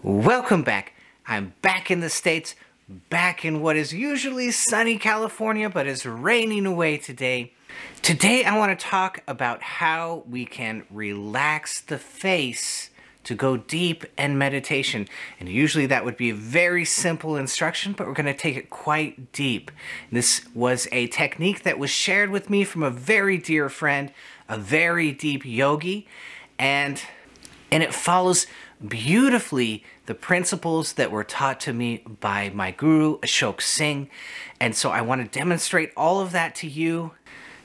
Welcome back. I'm back in the States, back in what is usually sunny California, but is raining away today. Today I want to talk about how we can relax the face to go deep in meditation. And usually that would be a very simple instruction, but we're going to take it quite deep. This was a technique that was shared with me from a very dear friend, a very deep yogi, and it follows beautifully the principles that were taught to me by my guru, Ashok Singh. And so I want to demonstrate all of that to you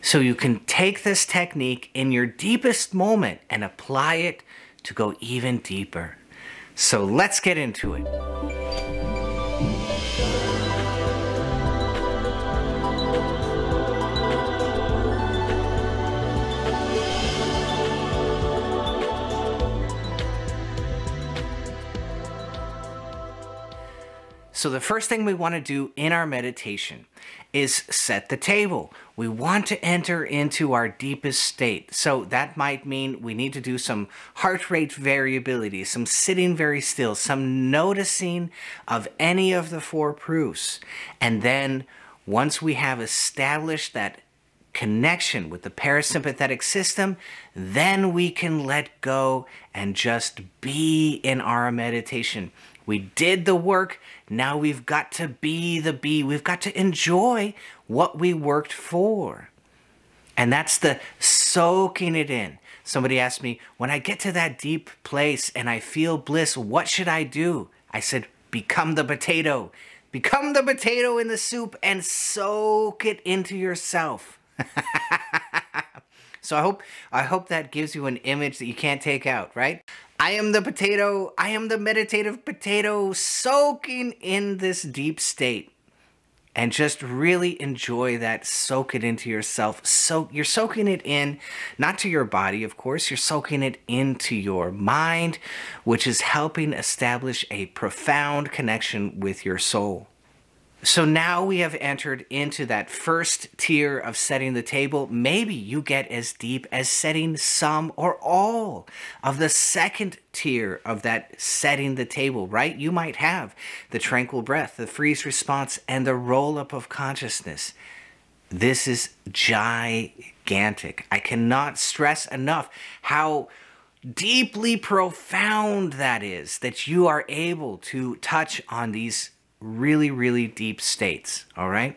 so you can take this technique in your deepest moment and apply it to go even deeper. So let's get into it. So the first thing we want to do in our meditation is set the table. We want to enter into our deepest state. So that might mean we need to do some heart rate variability, some sitting very still, some noticing of any of the four proofs. And then once we have established that connection with the parasympathetic system, then we can let go and just be in our meditation. We did the work, now we've got to be the bee. We've got to enjoy what we worked for. And that's the soaking it in. Somebody asked me, when I get to that deep place and I feel bliss, what should I do? I said, become the potato. Become the potato in the soup and soak it into yourself. So I hope that gives you an image that you can't take out, right? I am the potato, I am the meditative potato soaking in this deep state. And just really enjoy that, soak it into yourself. So you're soaking it in, not to your body, of course, you're soaking it into your mind, which is helping establish a profound connection with your soul. So now we have entered into that first tier of setting the table. Maybe you get as deep as setting some or all of the second tier of that setting the table, right? You might have the tranquil breath, the freeze response, and the roll-up of consciousness. This is gigantic. I cannot stress enough how deeply profound that is, that you are able to touch on these really, really deep states, all right?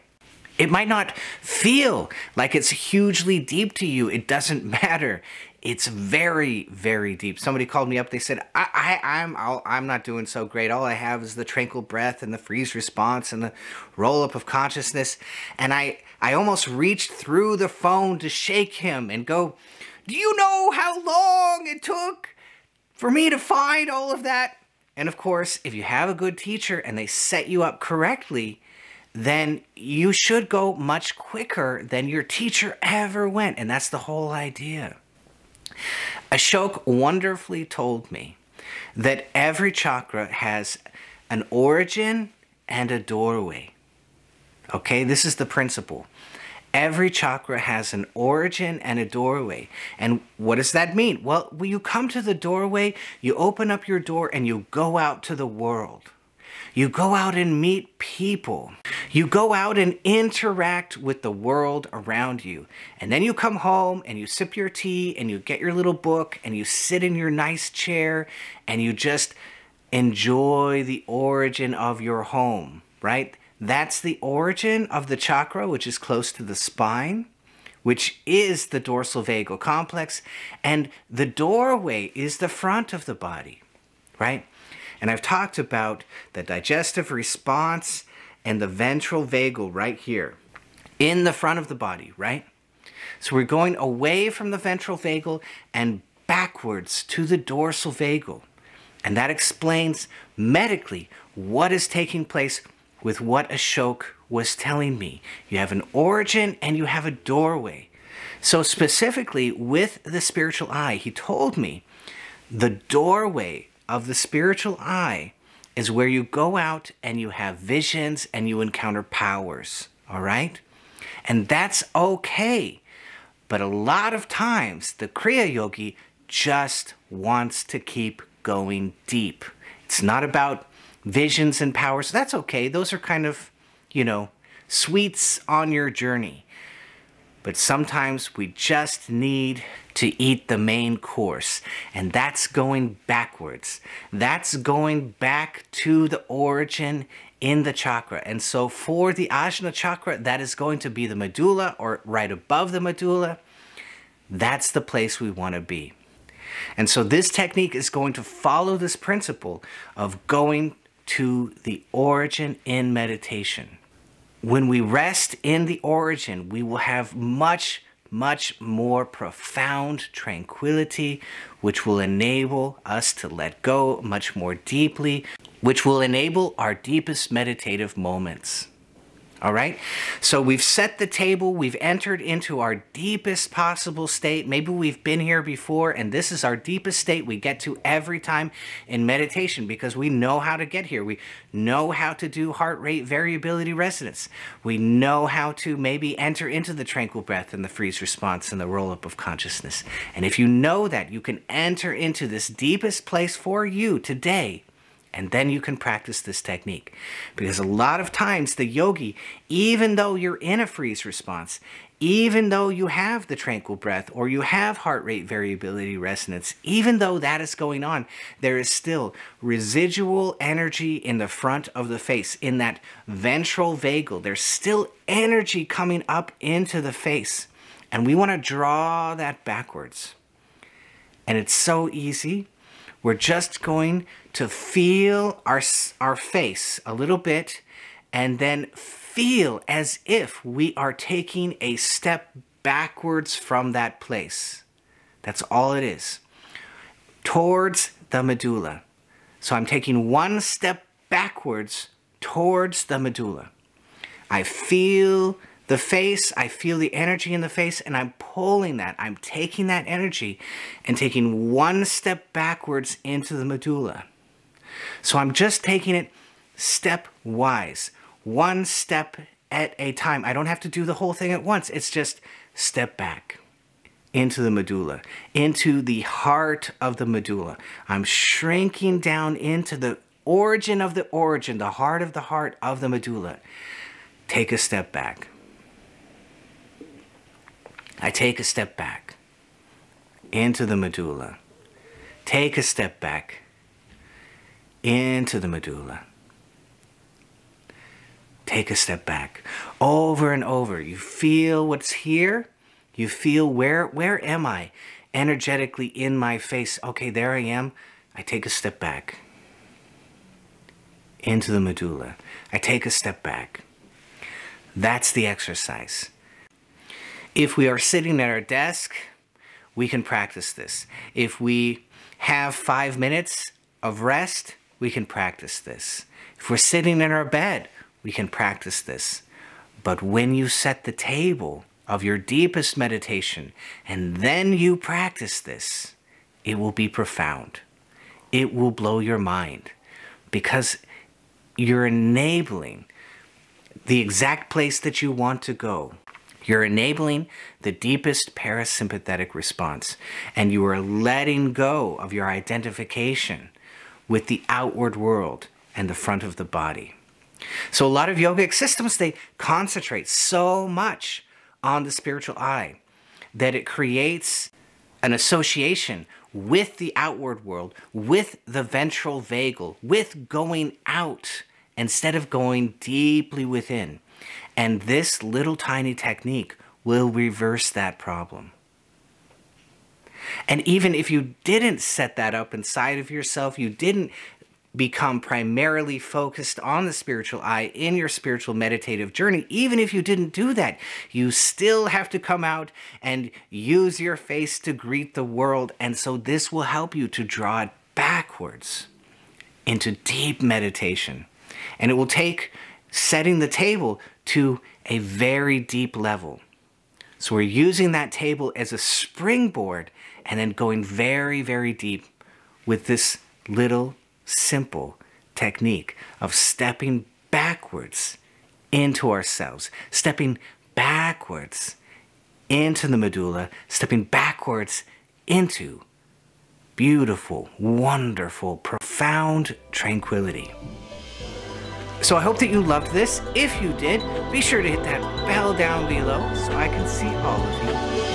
It might not feel like it's hugely deep to you. It doesn't matter. It's very, very deep. Somebody called me up. They said, I'm not doing so great. All I have is the tranquil breath and the freeze response and the roll-up of consciousness. And I almost reached through the phone to shake him and go, do you know how long it took for me to find all of that? And of course, if you have a good teacher and they set you up correctly, then you should go much quicker than your teacher ever went. And that's the whole idea. Ashok wonderfully told me that every chakra has an origin and a doorway. Okay, this is the principle. Every chakra has an origin and a doorway. And what does that mean? Well, when you come to the doorway, you open up your door and you go out to the world. You go out and meet people. You go out and interact with the world around you. And then you come home and you sip your tea and you get your little book and you sit in your nice chair and you just enjoy the origin of your home, right? That's the origin of the chakra, which is close to the spine, which is the dorsal vagal complex, and the doorway is the front of the body, right? And I've talked about the digestive response and the ventral vagal right here in the front of the body, right? So we're going away from the ventral vagal and backwards to the dorsal vagal. And that explains medically what is taking place with what Ashok was telling me. You have an origin and you have a doorway. So specifically with the spiritual eye, he told me the doorway of the spiritual eye is where you go out and you have visions and you encounter powers, all right? And that's okay. But a lot of times the Kriya Yogi just wants to keep going deep. It's not about visions and powers. That's okay. Those are kind of, sweets on your journey. But sometimes we just need to eat the main course, and that's going backwards. That's going back to the origin in the chakra. And so for the Ajna chakra, that is going to be the medulla, or right above the medulla. That's the place we want to be. And so this technique is going to follow this principle of going to the origin in meditation. When we rest in the origin, we will have much, much more profound tranquility, which will enable us to let go much more deeply, which will enable our deepest meditative moments. All right? So we've set the table, we've entered into our deepest possible state. Maybe we've been here before, and this is our deepest state we get to every time in meditation because we know how to get here. We know how to do heart rate variability resonance. We know how to maybe enter into the tranquil breath and the freeze response and the roll-up of consciousness. And if you know that, you can enter into this deepest place for you today. And then you can practice this technique. Because a lot of times the yogi, even though you're in a freeze response, even though you have the tranquil breath or you have heart rate variability resonance, even though that is going on, there is still residual energy in the front of the face, in that ventral vagal. There's still energy coming up into the face. And we want to draw that backwards. And it's so easy. We're just going to feel our face a little bit and then feel as if we are taking a step backwards from that place. That's all it is. Towards the medulla. So I'm taking one step backwards towards the medulla. I feel the face, I feel the energy in the face, and I'm pulling that. I'm taking that energy and taking one step backwards into the medulla. So I'm just taking it stepwise, one step at a time. I don't have to do the whole thing at once. It's just step back into the medulla, into the heart of the medulla. I'm shrinking down into the origin of the origin, the heart of the medulla. Take a step back. I take a step back into the medulla. Take a step back into the medulla. Take a step back. Over and over. You feel what's here. You feel where am I energetically in my face? Okay, there I am. I take a step back into the medulla. I take a step back. That's the exercise. If we are sitting at our desk, we can practice this. If we have 5 minutes of rest, we can practice this. If we're sitting in our bed, we can practice this. But when you set the table of your deepest meditation and then you practice this, it will be profound. It will blow your mind because you're enabling the exact place that you want to go. You're enabling the deepest parasympathetic response, and you are letting go of your identification with the outward world and the front of the body. So a lot of yogic systems, they concentrate so much on the spiritual eye that it creates an association with the outward world, with the ventral vagal, with going out instead of going deeply within. And this little tiny technique will reverse that problem. And even if you didn't set that up inside of yourself, you didn't become primarily focused on the spiritual eye in your spiritual meditative journey, even if you didn't do that, you still have to come out and use your face to greet the world. And so this will help you to draw it backwards into deep meditation. And it will take setting the table to a very deep level. So we're using that table as a springboard and then going very, very deep with this little simple technique of stepping backwards into ourselves, stepping backwards into the medulla, stepping backwards into beautiful, wonderful, profound profound tranquility. So I hope that you loved this. If you did, be sure to hit that bell down below so I can see all of you.